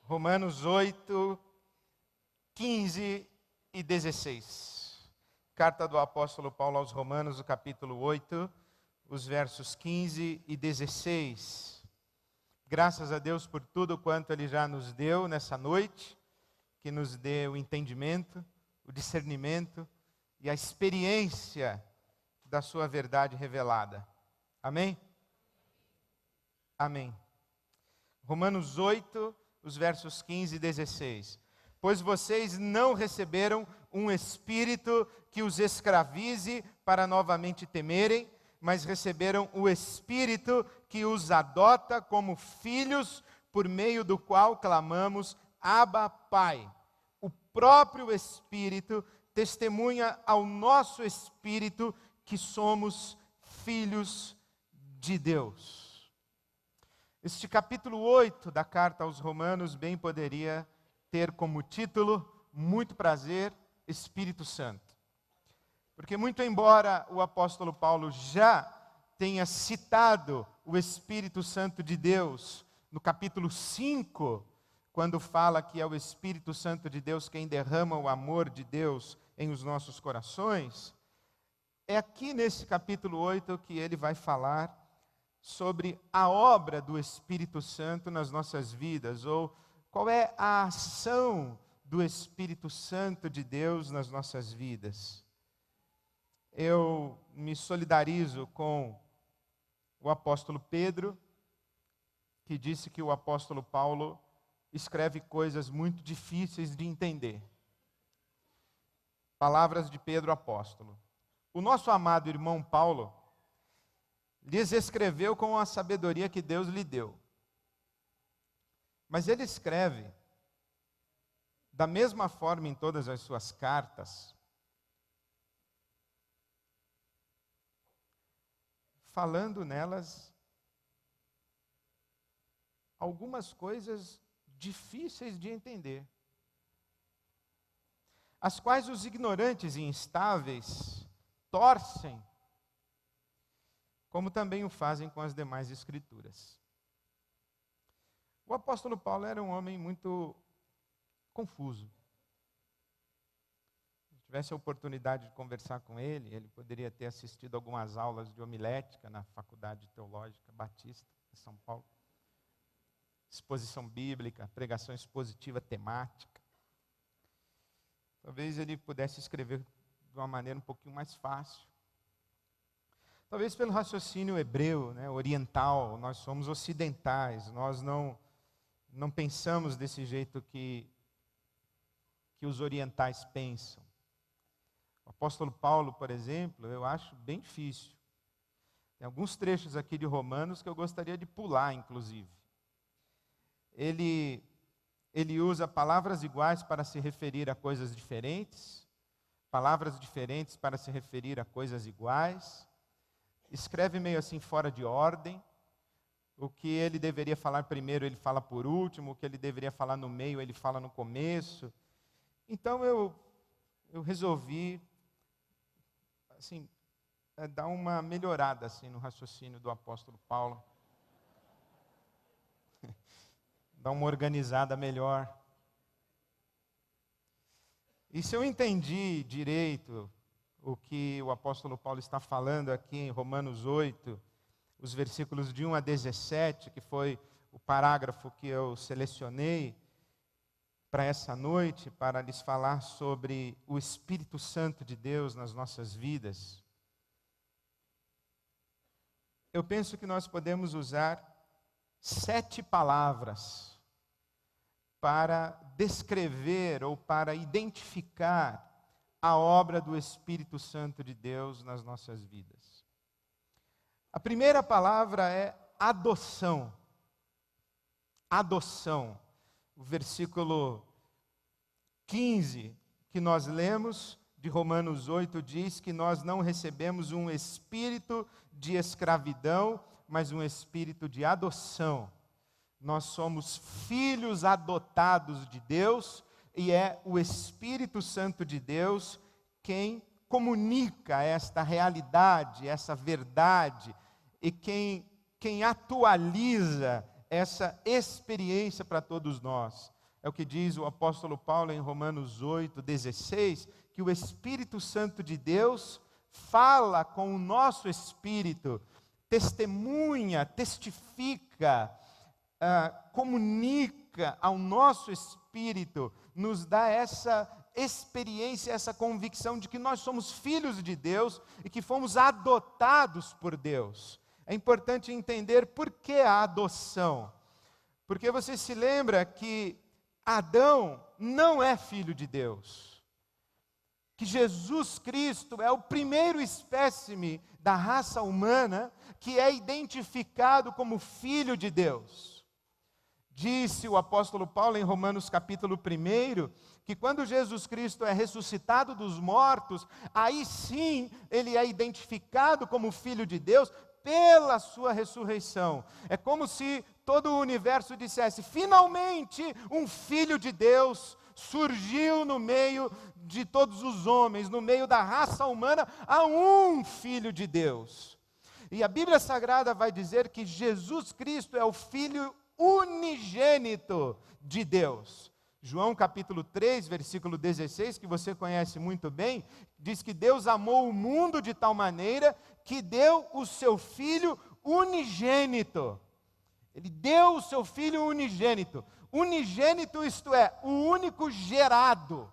Romanos 8, 15 e 16. Carta do apóstolo Paulo aos Romanos, o capítulo 8, os versos 15 e 16. Graças a Deus por tudo quanto Ele já nos deu nessa noite, que nos dê o entendimento, o discernimento e a experiência da sua verdade revelada. Amém? Amém. Romanos 8, os versos 15 e 16. Pois vocês não receberam um espírito que os escravize para novamente temerem, mas receberam o espírito que os adota como filhos, por meio do qual clamamos, Abba, Pai. O próprio Espírito testemunha ao nosso espírito que somos filhos de Deus. Este capítulo 8 da carta aos Romanos bem poderia ter como título, muito prazer, Espírito Santo. Porque muito embora o apóstolo Paulo já tenha citado o Espírito Santo de Deus no capítulo 5, quando fala que é o Espírito Santo de Deus quem derrama o amor de Deus em os nossos corações, é aqui nesse capítulo 8 que ele vai falar sobre a obra do Espírito Santo nas nossas vidas, ou qual é a ação do Espírito Santo de Deus nas nossas vidas. Eu me solidarizo com o apóstolo Pedro, que disse que o apóstolo Paulo escreve coisas muito difíceis de entender. Palavras de Pedro apóstolo. O nosso amado irmão Paulo lhes escreveu com a sabedoria que Deus lhe deu. Mas ele escreve da mesma forma em todas as suas cartas, falando nelas algumas coisas difíceis de entender, as quais os ignorantes e instáveis torcem, como também o fazem com as demais escrituras. O apóstolo Paulo era um homem muito confuso. Se tivesse a oportunidade de conversar com ele, ele poderia ter assistido algumas aulas de homilética na Faculdade Teológica Batista de São Paulo. Exposição bíblica, pregação expositiva temática. Talvez ele pudesse escrever de uma maneira um pouquinho mais fácil. Talvez pelo raciocínio hebreu, oriental, nós somos ocidentais, nós não pensamos desse jeito que os orientais pensam. O apóstolo Paulo, por exemplo, eu acho bem difícil. Tem alguns trechos aqui de Romanos que eu gostaria de pular, inclusive. Ele usa palavras iguais para se referir a coisas diferentes, palavras diferentes para se referir a coisas iguais. Escreve meio assim fora de ordem. O que ele deveria falar primeiro, ele fala por último. O que ele deveria falar no meio, ele fala no começo. Então eu resolvi assim, dar uma melhorada assim, no raciocínio do apóstolo Paulo. Dar uma organizada melhor. E se eu entendi direito o que o apóstolo Paulo está falando aqui em Romanos 8, os versículos de 1 a 17, que foi o parágrafo que eu selecionei para essa noite, para lhes falar sobre o Espírito Santo de Deus nas nossas vidas. Eu penso que nós podemos usar 7 palavras para descrever ou para identificar a obra do Espírito Santo de Deus nas nossas vidas. A primeira palavra é adoção. Adoção. O versículo 15 que nós lemos de Romanos 8 diz que nós não recebemos um espírito de escravidão, mas um espírito de adoção. Nós somos filhos adotados de Deus, e é o Espírito Santo de Deus quem comunica esta realidade, essa verdade, e quem atualiza essa experiência para todos nós. É o que diz o apóstolo Paulo em Romanos 8:16, que o Espírito Santo de Deus fala com o nosso espírito, testemunha, testifica, comunica ao nosso espírito, nos dá essa experiência, essa convicção de que nós somos filhos de Deus e que fomos adotados por Deus. É importante entender por que a adoção. Porque você se lembra que Adão não é filho de Deus. Que Jesus Cristo é o primeiro espécime da raça humana que é identificado como filho de Deus. Disse o apóstolo Paulo em Romanos capítulo 1, que quando Jesus Cristo é ressuscitado dos mortos, aí sim ele é identificado como filho de Deus pela sua ressurreição. É como se todo o universo dissesse: finalmente um filho de Deus surgiu no meio de todos os homens, no meio da raça humana, há um filho de Deus. E a Bíblia Sagrada vai dizer que Jesus Cristo é o Filho unigênito de Deus. João capítulo 3, versículo 16, que você conhece muito bem, diz que Deus amou o mundo de tal maneira que deu o seu Filho unigênito. Ele deu o seu Filho unigênito. Unigênito, isto é, o único gerado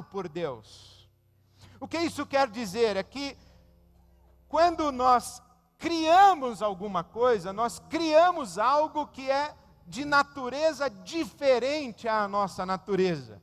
por Deus. O que isso quer dizer? É que quando nós criamos alguma coisa, nós criamos algo que é de natureza diferente à nossa natureza.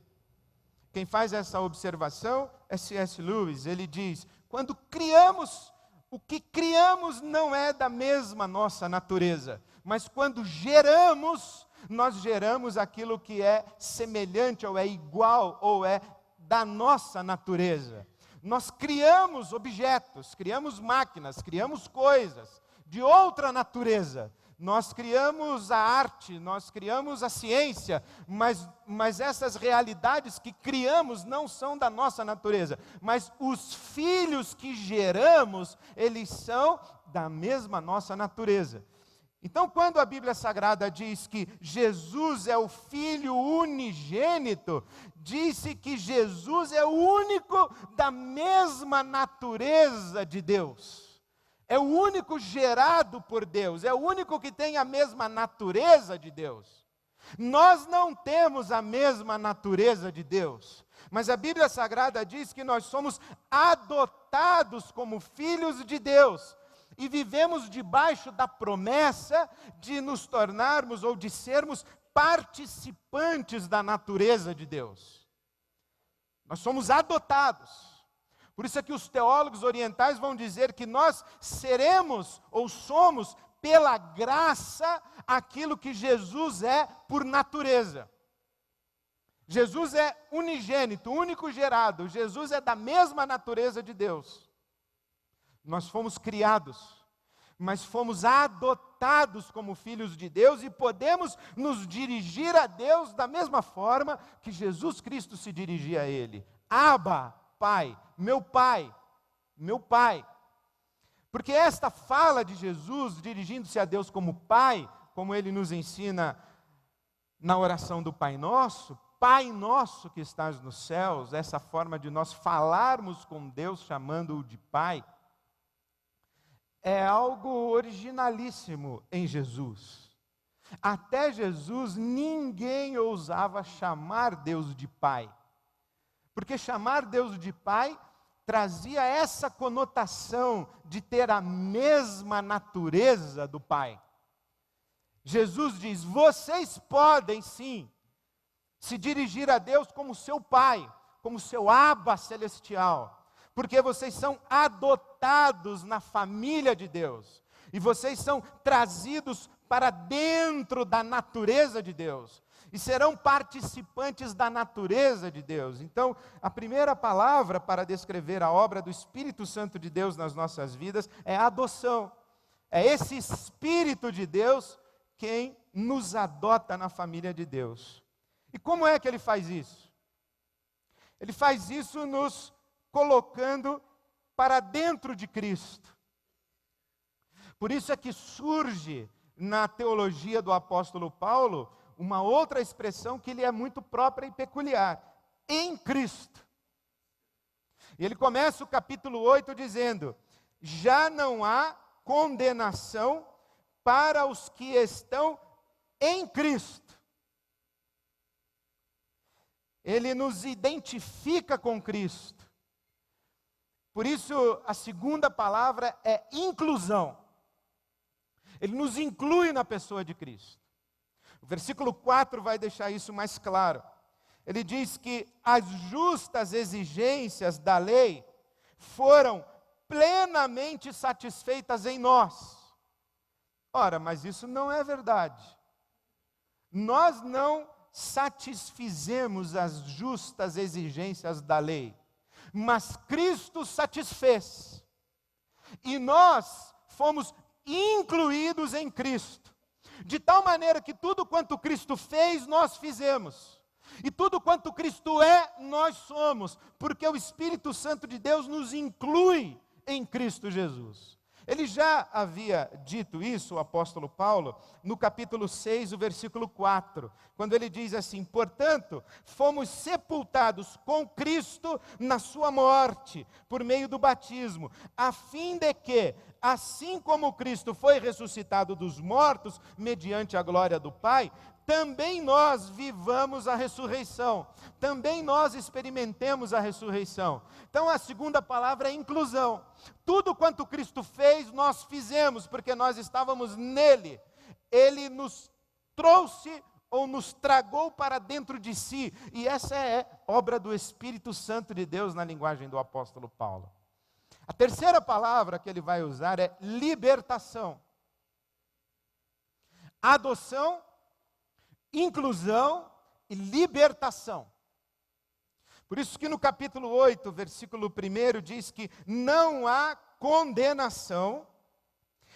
Quem faz essa observação é C.S. Lewis. Ele diz: quando criamos, o que criamos não é da mesma nossa natureza, mas quando geramos, nós geramos aquilo que é semelhante, ou é igual, ou é da nossa natureza. Nós criamos objetos, criamos máquinas, criamos coisas de outra natureza. Nós criamos a arte, nós criamos a ciência, mas essas realidades que criamos não são da nossa natureza. Mas os filhos que geramos, eles são da mesma nossa natureza. Então, quando a Bíblia Sagrada diz que Jesus é o Filho unigênito, disse que Jesus é o único da mesma natureza de Deus. É o único gerado por Deus, é o único que tem a mesma natureza de Deus. Nós não temos a mesma natureza de Deus, mas a Bíblia Sagrada diz que nós somos adotados como filhos de Deus. E vivemos debaixo da promessa de nos tornarmos ou de sermos participantes da natureza de Deus. Nós somos adotados. Por isso é que os teólogos orientais vão dizer que nós seremos ou somos, pela graça, aquilo que Jesus é por natureza. Jesus é unigênito, único gerado. Jesus é da mesma natureza de Deus. Nós fomos criados, mas fomos adotados como filhos de Deus e podemos nos dirigir a Deus da mesma forma que Jesus Cristo se dirigia a Ele. Abba, Pai, meu Pai, meu Pai. Porque esta fala de Jesus dirigindo-se a Deus como Pai, como Ele nos ensina na oração do Pai Nosso, Pai Nosso que estás nos céus, essa forma de nós falarmos com Deus chamando-o de Pai, é algo originalíssimo em Jesus. Até Jesus, ninguém ousava chamar Deus de Pai. Porque chamar Deus de Pai trazia essa conotação de ter a mesma natureza do Pai. Jesus diz: vocês podem sim se dirigir a Deus como seu Pai, como seu Abba celestial. Porque vocês são adotados na família de Deus. E vocês são trazidos para dentro da natureza de Deus. E serão participantes da natureza de Deus. Então, a primeira palavra para descrever a obra do Espírito Santo de Deus nas nossas vidas é adoção. É esse Espírito de Deus quem nos adota na família de Deus. E como é que Ele faz isso? Ele faz isso nos colocando para dentro de Cristo. Por isso é que surge na teologia do apóstolo Paulo uma outra expressão que lhe é muito própria e peculiar: em Cristo. E ele começa o capítulo 8 dizendo: já não há condenação para os que estão em Cristo. Ele nos identifica com Cristo. Por isso, a segunda palavra é inclusão. Ele nos inclui na pessoa de Cristo. O versículo 4 vai deixar isso mais claro. Ele diz que as justas exigências da lei foram plenamente satisfeitas em nós. Ora, mas isso não é verdade. Nós não satisfizemos as justas exigências da lei, mas Cristo satisfez. E nós fomos incluídos em Cristo, de tal maneira que tudo quanto Cristo fez, nós fizemos. E tudo quanto Cristo é, nós somos, porque o Espírito Santo de Deus nos inclui em Cristo Jesus. Ele já havia dito isso, o apóstolo Paulo, no capítulo 6, o versículo 4, quando ele diz assim: portanto, fomos sepultados com Cristo na sua morte, por meio do batismo, a fim de que, assim como Cristo foi ressuscitado dos mortos, mediante a glória do Pai, também nós vivamos a ressurreição, também nós experimentemos a ressurreição. Então a segunda palavra é inclusão. Tudo quanto Cristo fez, nós fizemos, porque nós estávamos nele. Ele nos trouxe ou nos tragou para dentro de si, e essa é obra do Espírito Santo de Deus na linguagem do apóstolo Paulo. A terceira palavra que ele vai usar é libertação. Adoção, inclusão e libertação. Por isso que no capítulo 8, versículo 1, diz que não há condenação.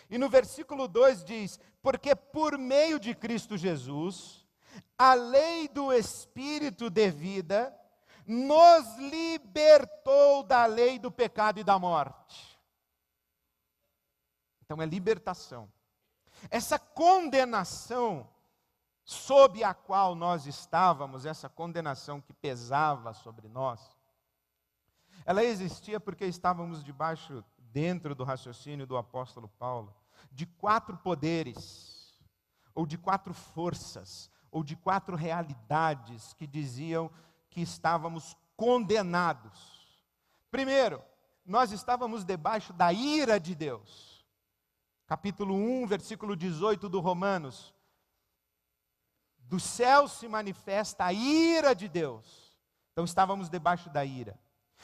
E no versículo 2 diz: porque por meio de Cristo Jesus, a lei do Espírito de vida nos libertou da lei do pecado e da morte. Então é libertação. Essa condenação sob a qual nós estávamos, essa condenação que pesava sobre nós, ela existia porque estávamos debaixo, dentro do raciocínio do apóstolo Paulo, de 4 poderes, ou de 4 forças, ou de 4 realidades que diziam que estávamos condenados. Primeiro, nós estávamos debaixo da ira de Deus. Capítulo 1, versículo 18 do Romanos: do céu se manifesta a ira de Deus. Então estávamos debaixo da ira.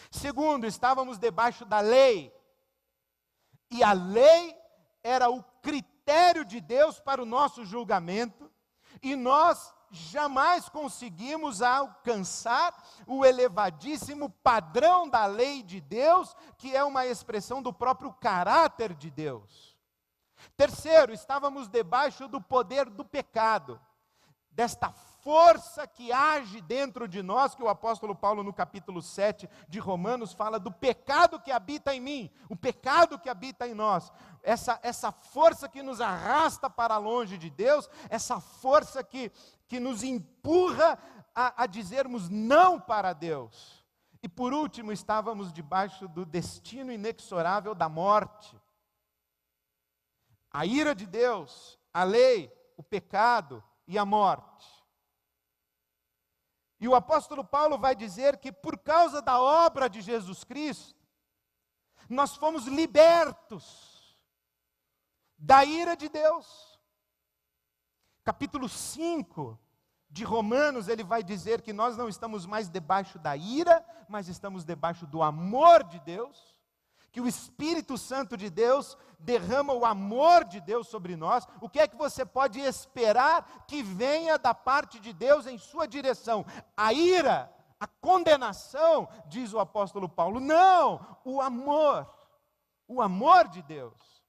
Segundo, estávamos debaixo da lei. E a lei era o critério de Deus para o nosso julgamento. E nós jamais conseguimos alcançar o elevadíssimo padrão da lei de Deus, que é uma expressão do próprio caráter de Deus. Terceiro, estávamos debaixo do poder do pecado, desta força que age dentro de nós, que o apóstolo Paulo no capítulo 7 de Romanos fala do pecado que habita em mim, o pecado que habita em nós, essa força que nos arrasta para longe de Deus, essa força que nos empurra a dizermos não para Deus. E por último, estávamos debaixo do destino inexorável da morte. A ira de Deus, a lei, o pecado e a morte. E o apóstolo Paulo vai dizer que por causa da obra de Jesus Cristo, nós fomos libertos da ira de Deus. Capítulo 5 de Romanos, ele vai dizer que nós não estamos mais debaixo da ira, mas estamos debaixo do amor de Deus, que o Espírito Santo de Deus derrama o amor de Deus sobre nós. O que é que você pode esperar que venha da parte de Deus em sua direção? A ira, a condenação, diz o apóstolo Paulo. Não, o amor de Deus.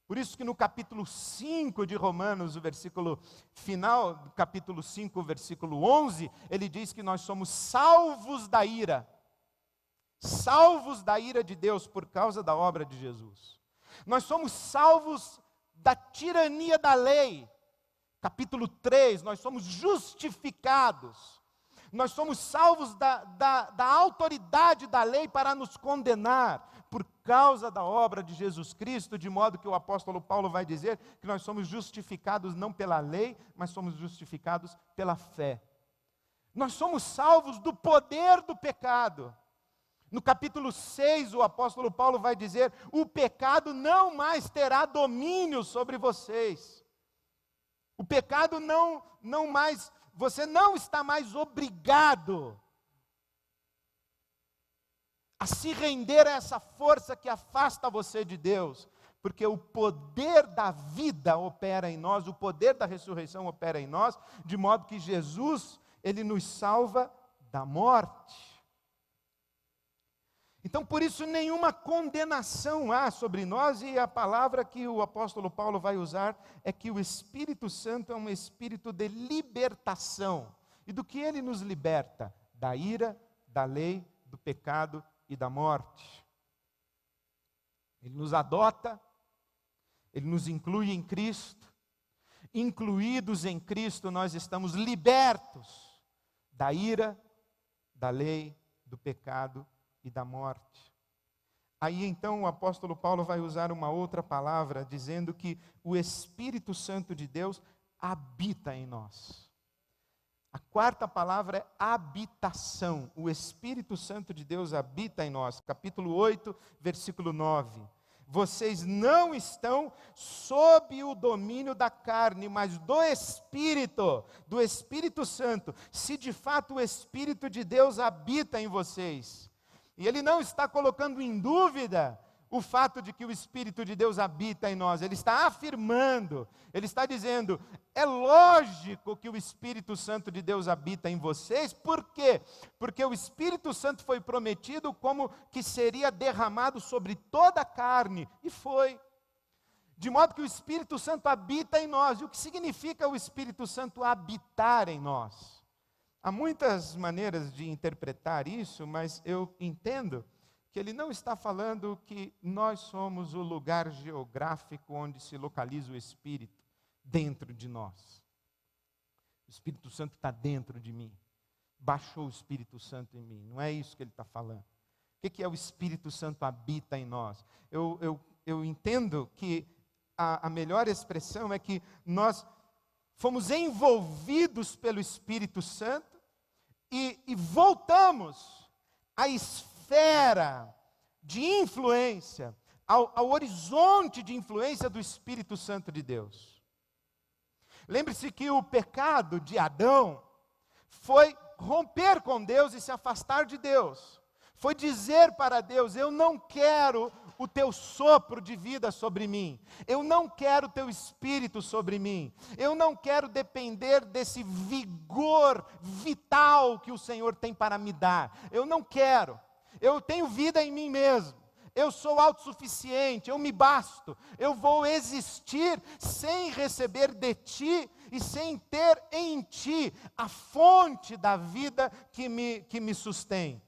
Por isso que no capítulo 5 de Romanos, o versículo final, do capítulo 5, versículo 11, ele diz que nós somos salvos da ira. Salvos da ira de Deus por causa da obra de Jesus. Nós somos salvos da tirania da lei. capítulo 3, nós somos justificados. Nós somos salvos da autoridade da lei para nos condenar, por causa da obra de Jesus Cristo, de modo que o apóstolo Paulo vai dizer que nós somos justificados não pela lei, mas somos justificados pela fé. Nós somos salvos do poder do pecado. No capítulo 6, o apóstolo Paulo vai dizer: o pecado não mais terá domínio sobre vocês. O pecado não mais, você não está mais obrigado a se render a essa força que afasta você de Deus, porque o poder da vida opera em nós, o poder da ressurreição opera em nós, de modo que Jesus, Ele nos salva da morte. Então, por isso, nenhuma condenação há sobre nós, e a palavra que o apóstolo Paulo vai usar é que o Espírito Santo é um espírito de libertação. E do que ele nos liberta? Da ira, da lei, do pecado e da morte. Ele nos adota, ele nos inclui em Cristo. Incluídos em Cristo, nós estamos libertos da ira, da lei, do pecado e da morte. Aí então o apóstolo Paulo vai usar uma outra palavra, dizendo que o Espírito Santo de Deus habita em nós. A quarta palavra é habitação. O Espírito Santo de Deus habita em nós. Capítulo 8, versículo 9. Vocês não estão sob o domínio da carne, mas do Espírito Santo. Se de fato o Espírito de Deus habita em vocês. E ele não está colocando em dúvida o fato de que o Espírito de Deus habita em nós. Ele está afirmando, ele está dizendo: é lógico que o Espírito Santo de Deus habita em vocês. Por quê? Porque o Espírito Santo foi prometido como que seria derramado sobre toda a carne, e foi. De modo que o Espírito Santo habita em nós. E o que significa o Espírito Santo habitar em nós? Há muitas maneiras de interpretar isso, mas eu entendo que ele não está falando que nós somos o lugar geográfico onde se localiza o Espírito dentro de nós. O Espírito Santo está dentro de mim. Baixou o Espírito Santo em mim. Não é isso que ele está falando. O que é o Espírito Santo habita em nós? Eu entendo que a melhor expressão é que nós fomos envolvidos pelo Espírito Santo e voltamos à esfera de influência, ao horizonte de influência do Espírito Santo de Deus. Lembre-se que o pecado de Adão foi romper com Deus e se afastar de Deus. Foi dizer para Deus: eu não quero o teu sopro de vida sobre mim. Eu não quero o teu espírito sobre mim. Eu não quero depender desse vigor vital que o Senhor tem para me dar. Eu não quero. Eu tenho vida em mim mesmo. Eu sou autossuficiente, eu me basto. Eu vou existir sem receber de ti e sem ter em ti a fonte da vida que me sustém.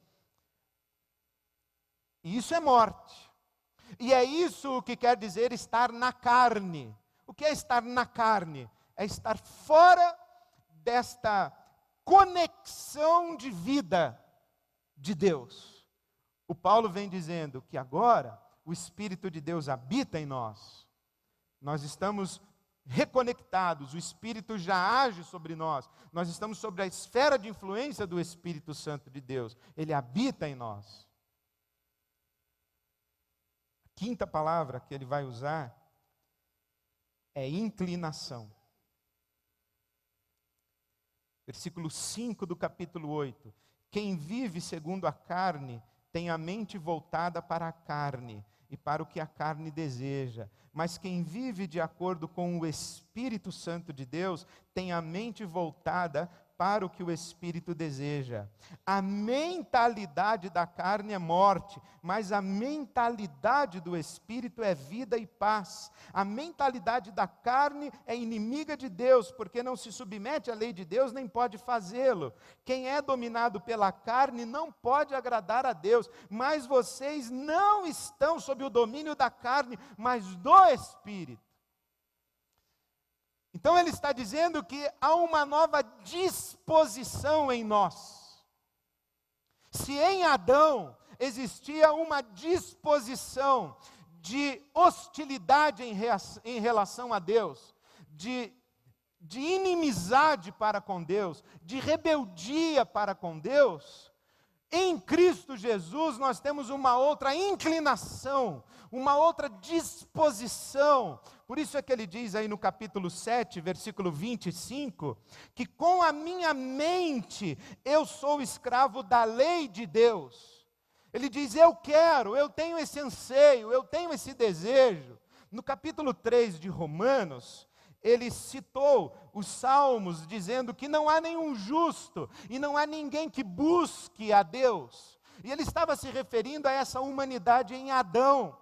E isso é morte. E é isso que quer dizer estar na carne. O que é estar na carne? É estar fora desta conexão de vida de Deus. O Paulo vem dizendo que agora o Espírito de Deus habita em nós. Nós estamos reconectados, o Espírito já age sobre nós. Nós estamos sobre a esfera de influência do Espírito Santo de Deus. Ele habita em nós. A quinta palavra que ele vai usar é inclinação. Versículo 5 do capítulo 8. Quem vive segundo a carne tem a mente voltada para a carne e para o que a carne deseja. Mas quem vive de acordo com o Espírito Santo de Deus tem a mente voltada para o que o Espírito deseja. A mentalidade da carne é morte, mas a mentalidade do Espírito é vida e paz. A mentalidade da carne é inimiga de Deus, porque não se submete à lei de Deus, nem pode fazê-lo. Quem é dominado pela carne não pode agradar a Deus, mas vocês não estão sob o domínio da carne, mas do Espírito. Então ele está dizendo que há uma nova disposição em nós. Se em Adão existia uma disposição de hostilidade em relação a Deus, de inimizade para com Deus, de rebeldia para com Deus, em Cristo Jesus nós temos uma outra inclinação, uma outra disposição. Por isso é que ele diz aí no capítulo 7, versículo 25, que com a minha mente eu sou escravo da lei de Deus. Ele diz, eu tenho esse anseio, eu tenho esse desejo. No capítulo 3 de Romanos, ele citou os salmos dizendo que não há nenhum justo e não há ninguém que busque a Deus. E ele estava se referindo a essa humanidade em Adão.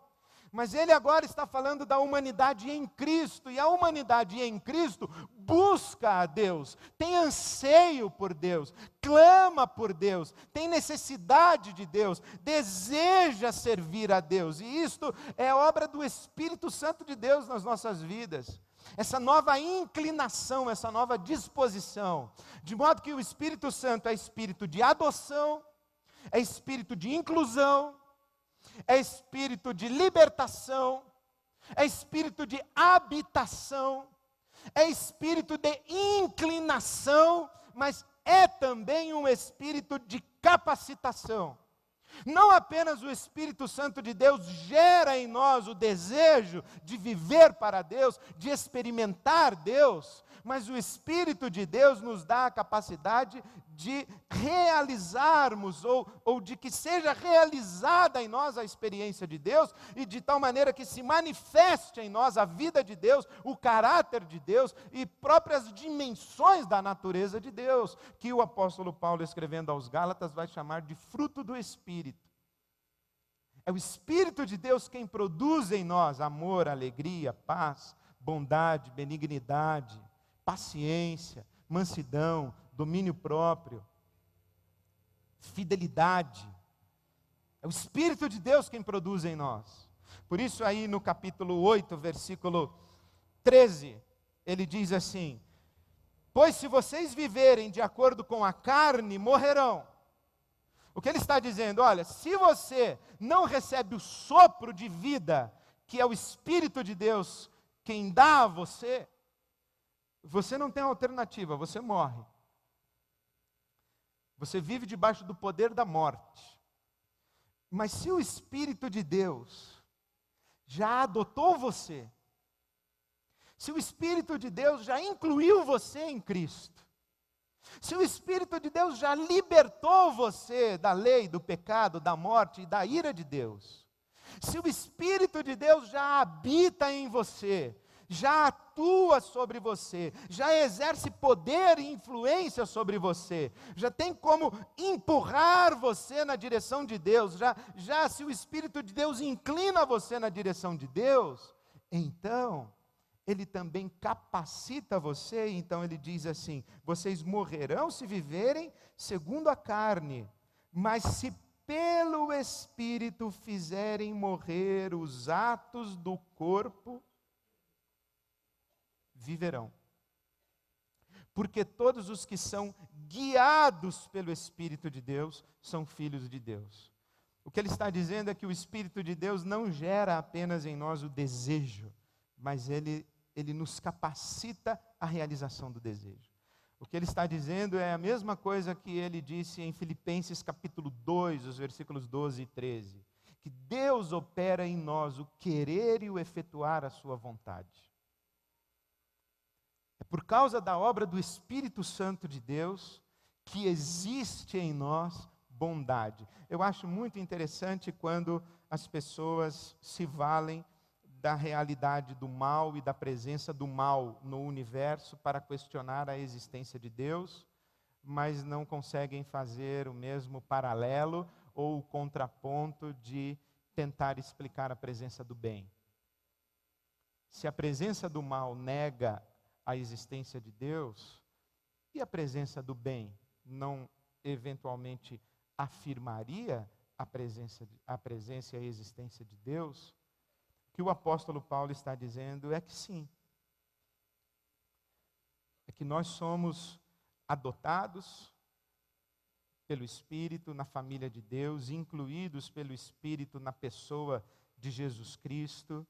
Mas ele agora está falando da humanidade em Cristo, e a humanidade em Cristo busca a Deus, tem anseio por Deus, clama por Deus, tem necessidade de Deus, deseja servir a Deus, e isto é obra do Espírito Santo de Deus nas nossas vidas. Essa nova inclinação, essa nova disposição, de modo que o Espírito Santo é espírito de adoção, é espírito de inclusão, é espírito de libertação, é espírito de habitação, é espírito de inclinação, mas é também um espírito de capacitação. Não apenas o Espírito Santo de Deus gera em nós o desejo de viver para Deus, de experimentar Deus, mas o Espírito de Deus nos dá a capacidade de realizarmos, ou de que seja realizada em nós a experiência de Deus, e de tal maneira que se manifeste em nós a vida de Deus, o caráter de Deus, e próprias dimensões da natureza de Deus, que o apóstolo Paulo, escrevendo aos Gálatas, vai chamar de fruto do Espírito. É o Espírito de Deus quem produz em nós amor, alegria, paz, bondade, benignidade, paciência, mansidão, domínio próprio, fidelidade. É o Espírito de Deus quem produz em nós. Por isso aí no capítulo 8, versículo 13, ele diz assim, pois se vocês viverem de acordo com a carne, morrerão. O que ele está dizendo? Olha, se você não recebe o sopro de vida, que é o Espírito de Deus quem dá a você, você não tem alternativa, você morre. Você vive debaixo do poder da morte. Mas se o Espírito de Deus já adotou você, se o Espírito de Deus já incluiu você em Cristo, se o Espírito de Deus já libertou você da lei, do pecado, da morte e da ira de Deus, se o Espírito de Deus já habita em você, já atua sobre você, já exerce poder e influência sobre você, já tem como empurrar você na direção de Deus, já se o Espírito de Deus inclina você na direção de Deus, então ele também capacita você. Então ele diz assim, vocês morrerão se viverem segundo a carne, mas se pelo Espírito fizerem morrer os atos do corpo, viverão. Porque todos os que são guiados pelo Espírito de Deus são filhos de Deus. O que ele está dizendo é que o Espírito de Deus não gera apenas em nós o desejo, mas ele nos capacita à realização do desejo. O que ele está dizendo é a mesma coisa que ele disse em Filipenses capítulo 2, os versículos 12 e 13. Que Deus opera em nós o querer e o efetuar a sua vontade. É por causa da obra do Espírito Santo de Deus que existe em nós bondade. Eu acho muito interessante quando as pessoas se valem da realidade do mal e da presença do mal no universo para questionar a existência de Deus, mas não conseguem fazer o mesmo paralelo ou o contraponto de tentar explicar a presença do bem. Se a presença do mal nega a existência de Deus, e a presença do bem não eventualmente afirmaria a presença e a existência de Deus? O que o apóstolo Paulo está dizendo é que sim. que nós somos adotados pelo Espírito na família de Deus, incluídos pelo Espírito na pessoa de Jesus Cristo.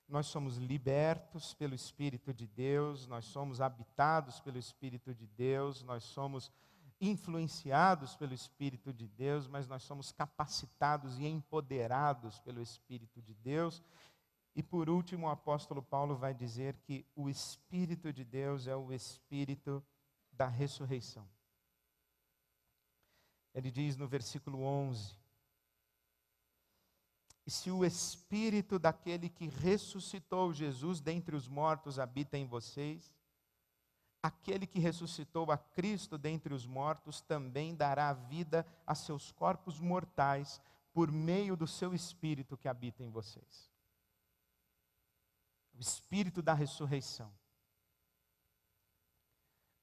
Nós somos libertos pelo Espírito de Deus, nós somos habitados pelo Espírito de Deus, nós somos influenciados pelo Espírito de Deus, mas nós somos capacitados e empoderados pelo Espírito de Deus. E por último, o apóstolo Paulo vai dizer que o Espírito de Deus é o Espírito da ressurreição. Ele diz no versículo 11: e se o Espírito daquele que ressuscitou Jesus dentre os mortos habita em vocês, aquele que ressuscitou a Cristo dentre os mortos também dará vida a seus corpos mortais por meio do seu Espírito que habita em vocês. O Espírito da ressurreição.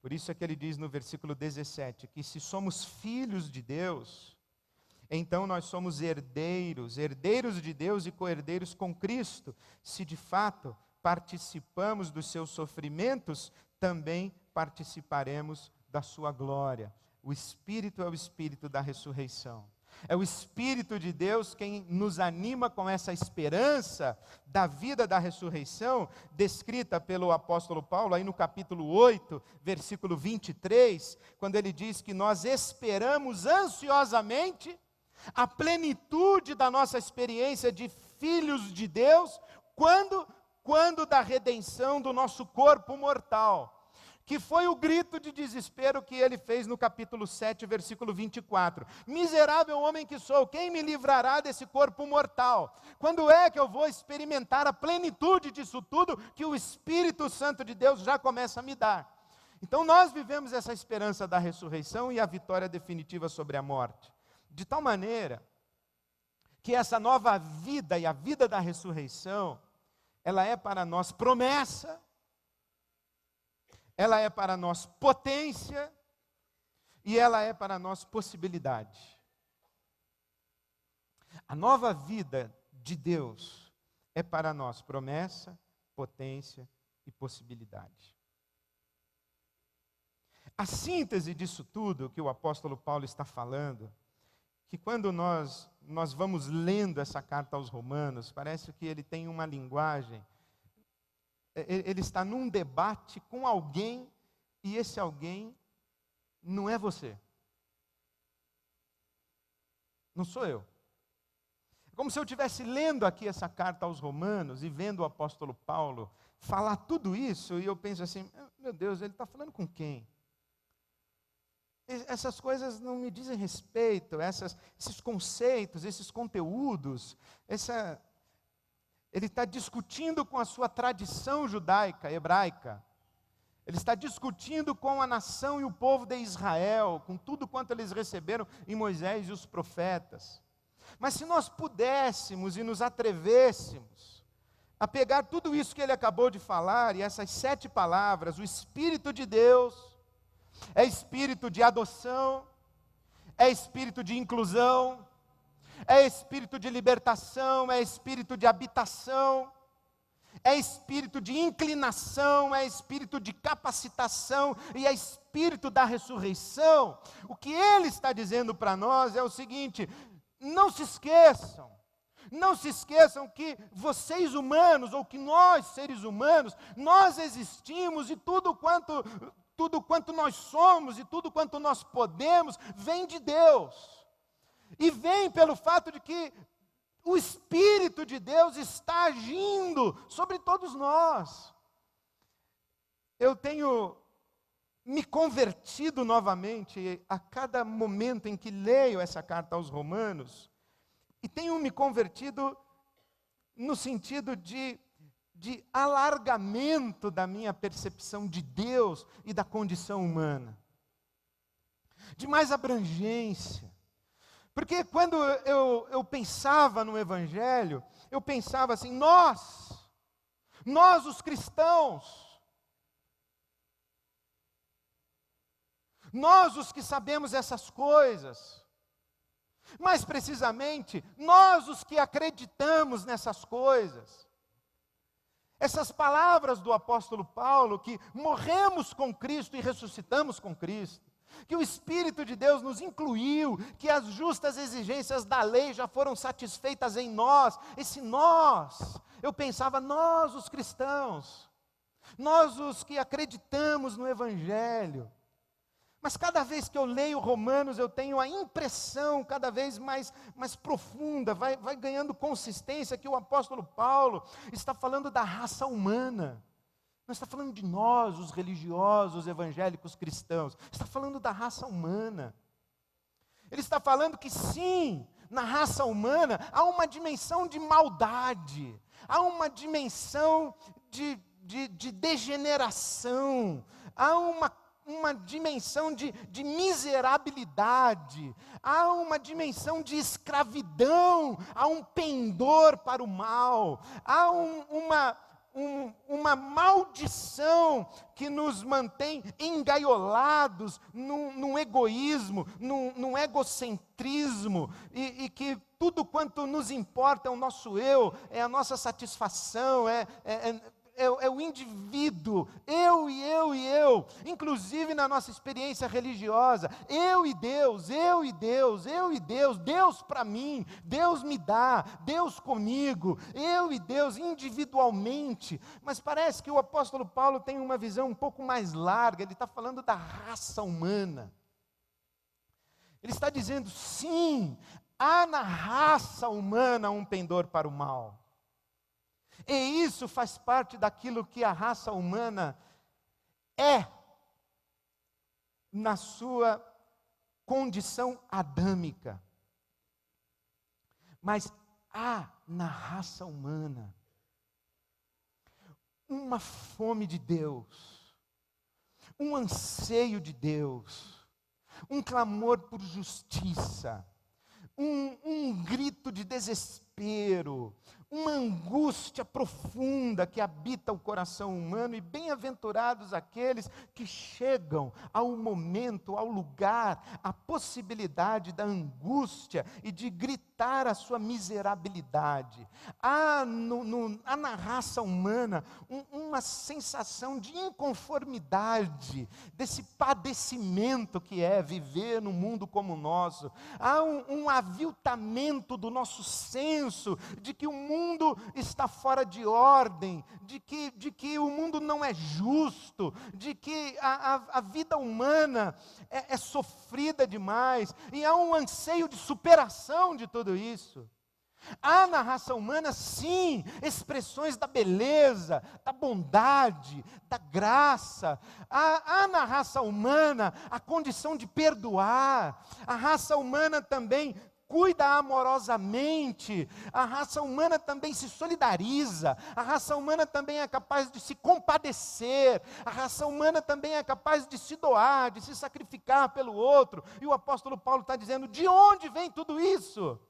Por isso é que ele diz no versículo 17, que se somos filhos de Deus, então nós somos herdeiros, herdeiros de Deus e co-herdeiros com Cristo. Se de fato participamos dos seus sofrimentos, também participaremos da sua glória. O Espírito é o Espírito da ressurreição. É o Espírito de Deus quem nos anima com essa esperança da vida da ressurreição, descrita pelo apóstolo Paulo, aí no capítulo 8, versículo 23, quando ele diz que nós esperamos ansiosamente a plenitude da nossa experiência de filhos de Deus, quando da redenção do nosso corpo mortal. Que foi o grito de desespero que ele fez no capítulo 7, versículo 24. Miserável homem que sou, quem me livrará desse corpo mortal? Quando é que eu vou experimentar a plenitude disso tudo que o Espírito Santo de Deus já começa a me dar? Então nós vivemos essa esperança da ressurreição e a vitória definitiva sobre a morte. De tal maneira que essa nova vida e a vida da ressurreição, ela é para nós promessa, ela é para nós potência e ela é para nós possibilidade. A nova vida de Deus é para nós promessa, potência e possibilidade. A síntese disso tudo que o apóstolo Paulo está falando, que quando nós vamos lendo essa carta aos Romanos, parece que ele tem uma linguagem. Ele está num debate com alguém, e esse alguém não é você. Não sou eu. É como se eu estivesse lendo aqui essa carta aos Romanos, e vendo o apóstolo Paulo falar tudo isso, e eu penso assim, meu Deus, ele está falando com quem? Essas coisas não me dizem respeito, esses conceitos, esses conteúdos, ele está discutindo com a sua tradição judaica, hebraica. Ele está discutindo com a nação e o povo de Israel, com tudo quanto eles receberam em Moisés e os profetas. Mas se nós pudéssemos e nos atrevêssemos a pegar tudo isso que ele acabou de falar, e essas 7 palavras, o Espírito de Deus, é espírito de adoção, é espírito de inclusão, é espírito de libertação, é espírito de habitação, é espírito de inclinação, é espírito de capacitação e é espírito da ressurreição. O que ele está dizendo para nós é o seguinte: não se esqueçam que vocês humanos, ou que nós seres humanos, nós existimos, e tudo quanto nós somos e tudo quanto nós podemos vem de Deus. E vem pelo fato de que o Espírito de Deus está agindo sobre todos nós. Eu tenho me convertido novamente a cada momento em que leio essa carta aos Romanos, e tenho me convertido no sentido de alargamento da minha percepção de Deus e da condição humana, de mais abrangência. Porque quando eu pensava no Evangelho, eu pensava assim, nós os cristãos, nós os que sabemos essas coisas, mais precisamente, nós os que acreditamos nessas coisas, Essas palavras do apóstolo Paulo, que morremos com Cristo e ressuscitamos com Cristo, que o Espírito de Deus nos incluiu, que as justas exigências da lei já foram satisfeitas em nós. Esse nós, eu pensava, nós os cristãos, nós os que acreditamos no Evangelho. Mas cada vez que eu leio Romanos, eu tenho a impressão cada vez mais profunda, vai ganhando consistência, que o apóstolo Paulo está falando da raça humana. Não está falando de nós, os religiosos, evangélicos cristãos. Está falando da raça humana. Ele está falando que sim, na raça humana há uma dimensão de maldade, há uma dimensão de degeneração, há uma dimensão de miserabilidade, há uma dimensão de escravidão, há um pendor para o mal, há uma maldição que nos mantém engaiolados num egoísmo, num egocentrismo, e que tudo quanto nos importa é o nosso eu, é a nossa satisfação, é o indivíduo, eu e eu e eu, inclusive na nossa experiência religiosa, eu e Deus, eu e Deus, eu e Deus, Deus para mim, Deus me dá, Deus comigo, eu e Deus individualmente. Mas parece que o apóstolo Paulo tem uma visão um pouco mais larga, ele está falando da raça humana. Ele está dizendo, sim, há na raça humana um pendor para o mal. E isso faz parte daquilo que a raça humana é, na sua condição adâmica. Mas há na raça humana uma fome de Deus, um anseio de Deus, um clamor por justiça, um grito de desespero, uma angústia profunda que habita o coração humano, e bem-aventurados aqueles que chegam ao momento, ao lugar, à possibilidade da angústia e de gritar a sua miserabilidade. Há na raça humana uma sensação de inconformidade, desse padecimento que é viver num mundo como o nosso. Há um aviltamento do nosso senso de que o mundo está fora de ordem, de que o mundo não é justo, de que a vida humana é sofrida demais, e há um anseio de superação de tudo isso. Há na raça humana, sim, expressões da beleza, da bondade, da graça. Há na raça humana a condição de perdoar. A raça humana também cuida amorosamente, a raça humana também se solidariza, a raça humana também é capaz de se compadecer, a raça humana também é capaz de se doar, de se sacrificar pelo outro. E o apóstolo Paulo está dizendo, de onde vem tudo isso?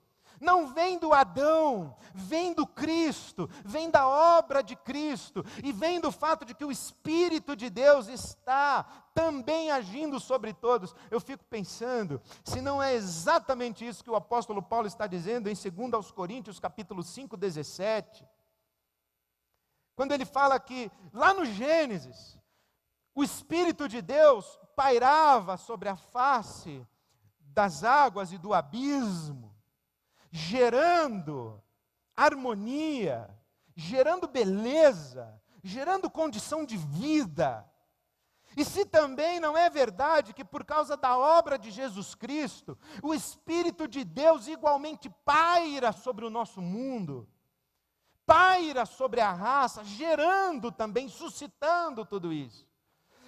Não vem do Adão, vem do Cristo, vem da obra de Cristo, e vem do fato de que o Espírito de Deus está também agindo sobre todos. Eu fico pensando, se não é exatamente isso que o apóstolo Paulo está dizendo em 2 Coríntios capítulo 5, 17, quando ele fala que, lá no Gênesis, o Espírito de Deus pairava sobre a face das águas e do abismo, gerando harmonia, gerando beleza, gerando condição de vida. E se também não é verdade que por causa da obra de Jesus Cristo, o Espírito de Deus igualmente paira sobre o nosso mundo, paira sobre a raça, gerando também, suscitando tudo isso.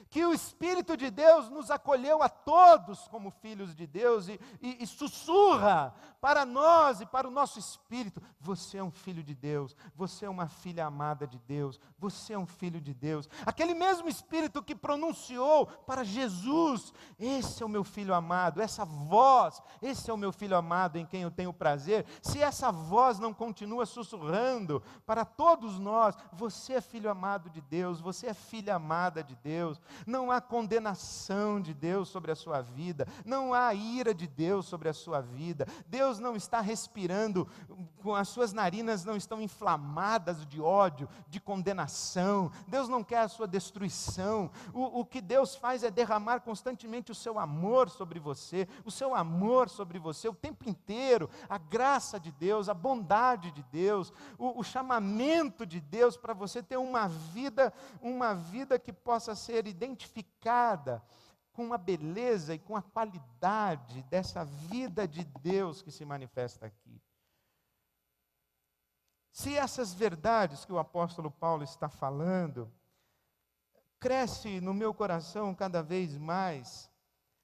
Que o Espírito de Deus nos acolheu a todos como filhos de Deus e sussurra para nós e para o nosso espírito: você é um filho de Deus, você é uma filha amada de Deus, você é um filho de Deus. Aquele mesmo Espírito que pronunciou para Jesus: esse é o meu filho amado, essa voz, esse é o meu filho amado em quem eu tenho prazer. Se essa voz não continua sussurrando para todos nós: você é filho amado de Deus, você é filha amada de Deus. não há condenação de Deus sobre a sua vida, não há ira de Deus sobre a sua vida. Deus não está respirando, as suas narinas não estão inflamadas de ódio, de condenação. Deus não quer a sua destruição. O que Deus faz é derramar constantemente o seu amor sobre você, o tempo inteiro, a graça de Deus, a bondade de Deus, o chamamento de Deus para você ter uma vida que possa ser identificada com a beleza e com a qualidade dessa vida de Deus que se manifesta aqui. Se essas verdades que o apóstolo Paulo está falando, cresce no meu coração cada vez mais,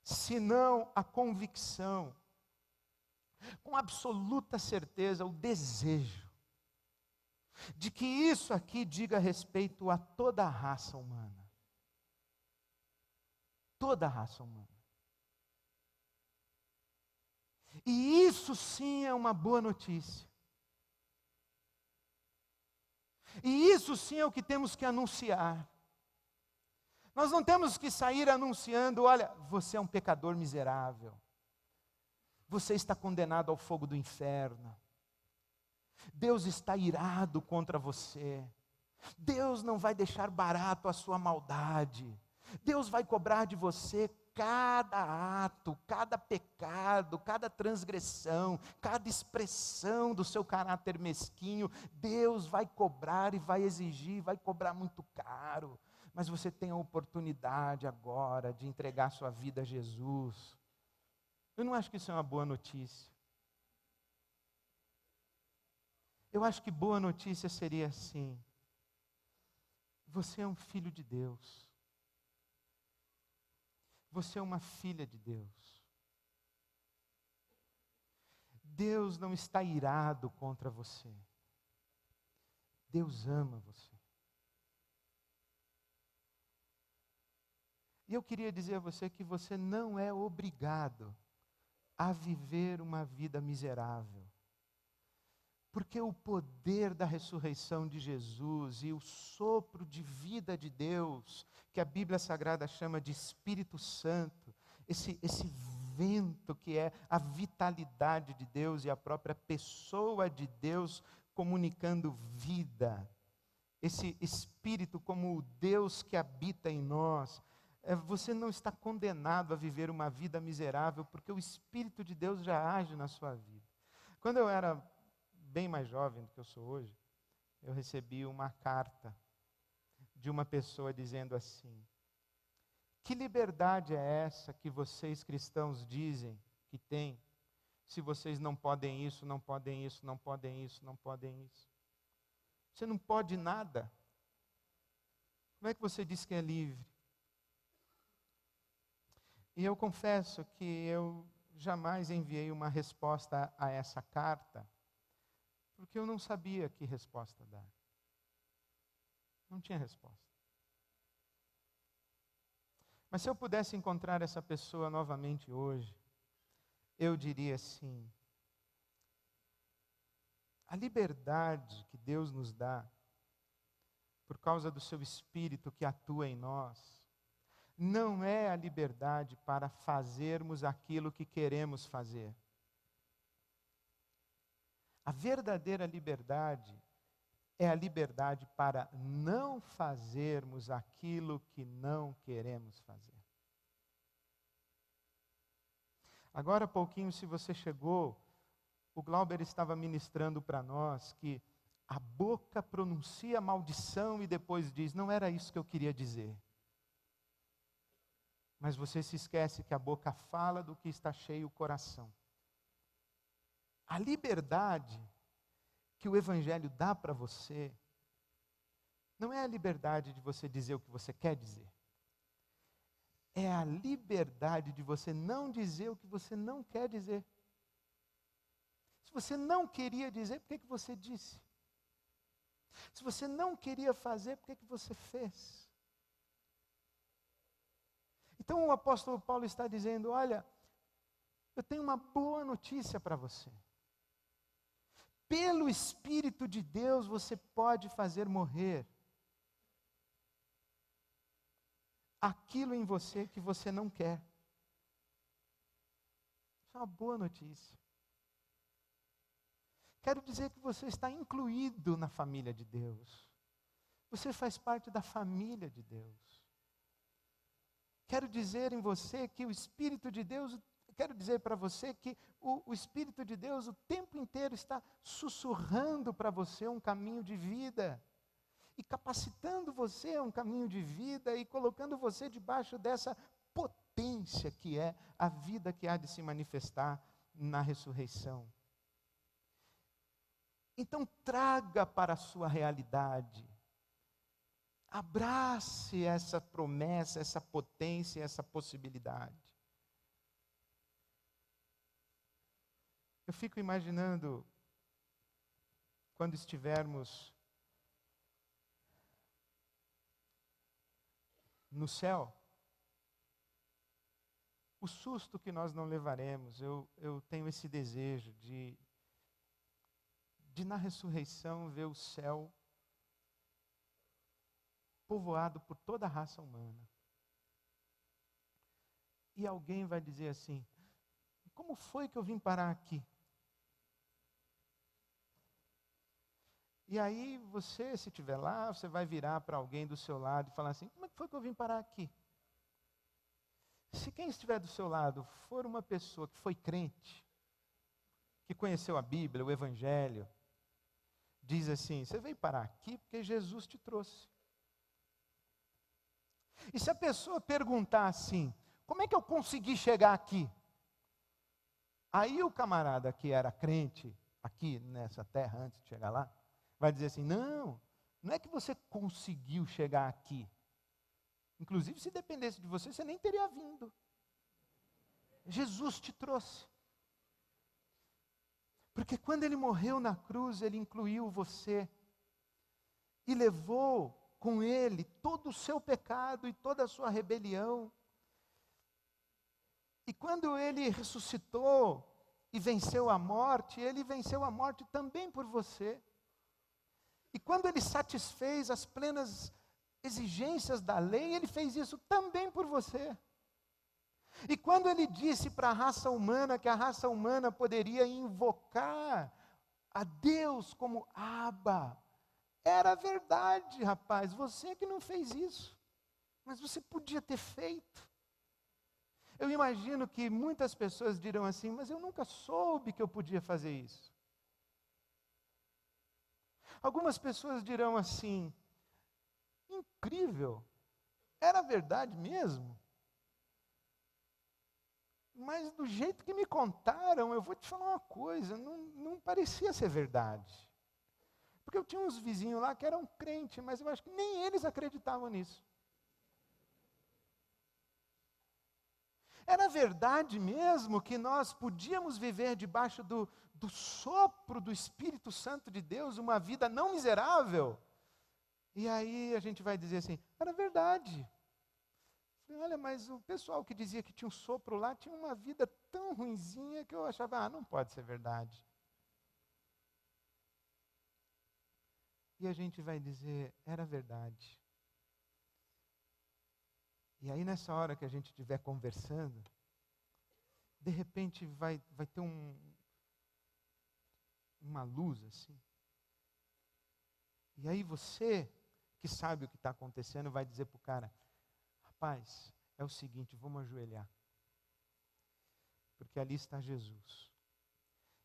senão a convicção, com absoluta certeza, o desejo, de que isso aqui diga respeito a toda a raça humana. Toda a raça humana. E isso sim é uma boa notícia. E isso sim é o que temos que anunciar. Nós não temos que sair anunciando, olha, você é um pecador miserável. Você está condenado ao fogo do inferno. Deus está irado contra você. Deus não vai deixar barato a sua maldade. Deus vai cobrar de você cada ato, cada pecado, cada transgressão, cada expressão do seu caráter mesquinho. Deus vai cobrar e vai exigir, vai cobrar muito caro. Mas você tem a oportunidade agora de entregar sua vida a Jesus. Eu não acho que isso é uma boa notícia. Eu acho que boa notícia seria assim: você é um filho de Deus. Você é uma filha de Deus. Deus não está irado contra você. Deus ama você. E eu queria dizer a você que você não é obrigado a viver uma vida miserável. Porque o poder da ressurreição de Jesus e o sopro de vida de Deus, que a Bíblia Sagrada chama de Espírito Santo, esse vento que é a vitalidade de Deus e a própria pessoa de Deus comunicando vida, esse Espírito como o Deus que habita em nós, você não está condenado a viver uma vida miserável, porque o Espírito de Deus já age na sua vida. Quando eu era bem mais jovem do que eu sou hoje, eu recebi uma carta de uma pessoa dizendo assim: que liberdade é essa que vocês cristãos dizem que têm, se vocês não podem isso, não podem isso, não podem isso, não podem isso? Você não pode nada. Como é que você diz que é livre? E eu confesso que eu jamais enviei uma resposta a essa carta, porque eu não sabia que resposta dar. Não tinha resposta. Mas se eu pudesse encontrar essa pessoa novamente hoje, eu diria assim: a liberdade que Deus nos dá, por causa do seu Espírito que atua em nós, não é a liberdade para fazermos aquilo que queremos fazer. A verdadeira liberdade é a liberdade para não fazermos aquilo que não queremos fazer. Agora há pouquinho, se você chegou, o Glauber estava ministrando para nós que a boca pronuncia maldição e depois diz: não era isso que eu queria dizer. Mas você se esquece que a boca fala do que está cheio o coração. A liberdade que o Evangelho dá para você, não é a liberdade de você dizer o que você quer dizer. É a liberdade de você não dizer o que você não quer dizer. Se você não queria dizer, por que você disse? Se você não queria fazer, por que você fez? Então o apóstolo Paulo está dizendo: olha, eu tenho uma boa notícia para você. Pelo Espírito de Deus você pode fazer morrer aquilo em você que você não quer. Isso é uma boa notícia. Quero dizer que você está incluído na família de Deus. Você faz parte da família de Deus. Quero dizer em você que o Espírito de Deus, quero dizer para você que o Espírito de Deus o tempo inteiro está sussurrando para você um caminho de vida. E capacitando você a um caminho de vida e colocando você debaixo dessa potência que é a vida que há de se manifestar na ressurreição. Então traga para a sua realidade. Abrace essa promessa, essa potência, essa possibilidade. Eu fico imaginando quando estivermos no céu, o susto que nós não levaremos. Eu tenho esse desejo de na ressurreição ver o céu povoado por toda a raça humana. E alguém vai dizer assim: como foi que eu vim parar aqui? E aí você, se estiver lá, você vai virar para alguém do seu lado e falar assim: como é que foi que eu vim parar aqui? Se quem estiver do seu lado for uma pessoa que foi crente, que conheceu a Bíblia, o Evangelho, diz assim: você veio parar aqui porque Jesus te trouxe. E se a pessoa perguntar assim: como é que eu consegui chegar aqui? Aí o camarada que era crente aqui nessa terra antes de chegar lá, vai dizer assim: não é que você conseguiu chegar aqui. Inclusive, se dependesse de você, você nem teria vindo. Jesus te trouxe. Porque quando ele morreu na cruz, ele incluiu você. E levou com ele todo o seu pecado e toda a sua rebelião. E quando ele ressuscitou e venceu a morte, ele venceu a morte também por você. E quando ele satisfez as plenas exigências da lei, ele fez isso também por você. E quando ele disse para a raça humana que a raça humana poderia invocar a Deus como Abba, era verdade, rapaz, você que não fez isso, mas você podia ter feito. Eu imagino que muitas pessoas dirão assim: mas eu nunca soube que eu podia fazer isso. Algumas pessoas dirão assim: incrível, era verdade mesmo? Mas do jeito que me contaram, eu vou te falar uma coisa, não parecia ser verdade. Porque eu tinha uns vizinhos lá que eram crentes, mas eu acho que nem eles acreditavam nisso. Era verdade mesmo que nós podíamos viver debaixo do sopro do Espírito Santo de Deus, uma vida não miserável? E aí a gente vai dizer assim: era verdade. Olha, mas o pessoal que dizia que tinha um sopro lá tinha uma vida tão ruinzinha que eu achava: não pode ser verdade. E a gente vai dizer: era verdade. E aí nessa hora que a gente estiver conversando, de repente vai ter uma luz assim. E aí você, que sabe o que está acontecendo, vai dizer para o cara: rapaz, é o seguinte, vamos ajoelhar. Porque ali está Jesus.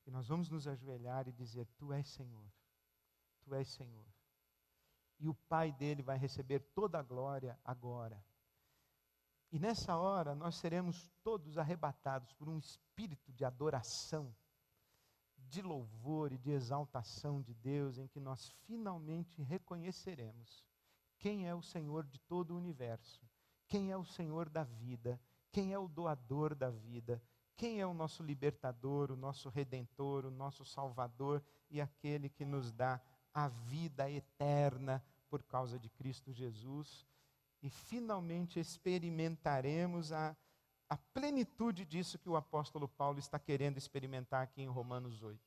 E nós vamos nos ajoelhar e dizer: tu és Senhor. Tu és Senhor. E o Pai dele vai receber toda a glória agora. E nessa hora nós seremos todos arrebatados por um espírito de adoração, de louvor e de exaltação de Deus, em que nós finalmente reconheceremos quem é o Senhor de todo o universo, quem é o Senhor da vida, quem é o doador da vida, quem é o nosso libertador, o nosso redentor, o nosso salvador e aquele que nos dá a vida eterna por causa de Cristo Jesus. E finalmente experimentaremos a plenitude disso que o apóstolo Paulo está querendo experimentar aqui em Romanos 8.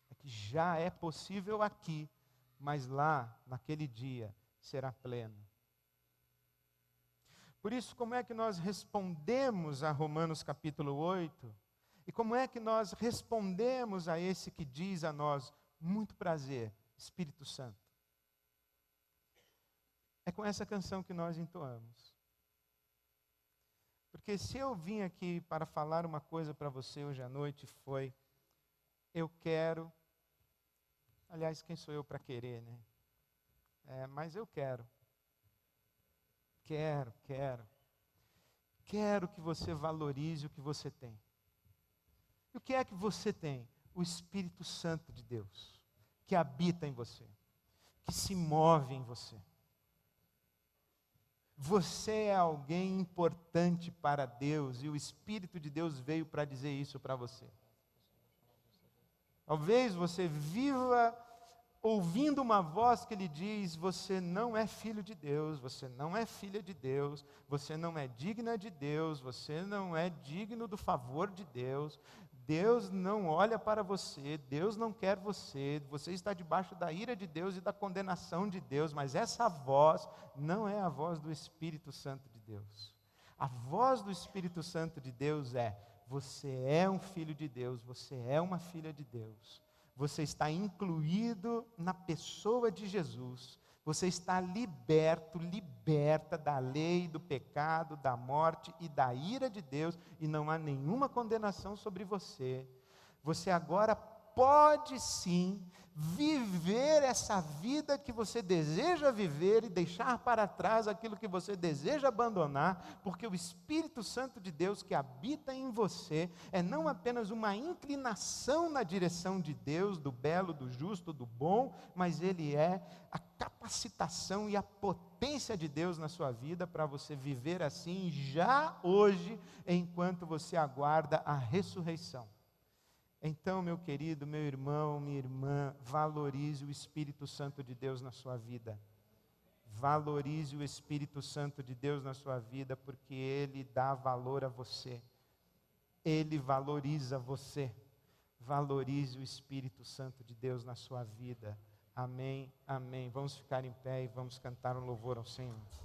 É que já é possível aqui, mas lá, naquele dia, será pleno. Por isso, como é que nós respondemos a Romanos capítulo 8? E como é que nós respondemos a esse que diz a nós, muito prazer, Espírito Santo? É com essa canção que nós entoamos. Porque se eu vim aqui para falar uma coisa para você hoje à noite, foi, eu quero, aliás, quem sou eu para querer, né? Mas eu quero que você valorize o que você tem. E o que é que você tem? O Espírito Santo de Deus, que habita em você, que se move em você. Você é alguém importante para Deus e o Espírito de Deus veio para dizer isso para você. Talvez você viva ouvindo uma voz que lhe diz, você não é filho de Deus, você não é filha de Deus, você não é digna de Deus, você não é digno do favor de Deus, Deus não olha para você, Deus não quer você, você está debaixo da ira de Deus e da condenação de Deus, mas essa voz não é a voz do Espírito Santo de Deus. A voz do Espírito Santo de Deus é, você é um filho de Deus, você é uma filha de Deus. Você está incluído na pessoa de Jesus. Você está liberto, liberta da lei, do pecado, da morte e da ira de Deus. E não há nenhuma condenação sobre você. Você agora pode sim viver essa vida que você deseja viver e deixar para trás aquilo que você deseja abandonar, porque o Espírito Santo de Deus que habita em você é não apenas uma inclinação na direção de Deus, do belo, do justo, do bom, mas ele é a capacitação e a potência de Deus na sua vida para você viver assim já hoje, enquanto você aguarda a ressurreição. Então, meu querido, meu irmão, minha irmã, valorize o Espírito Santo de Deus na sua vida. Valorize o Espírito Santo de Deus na sua vida, porque Ele dá valor a você. Ele valoriza você. Valorize o Espírito Santo de Deus na sua vida. Amém, amém. Vamos ficar em pé e vamos cantar um louvor ao Senhor.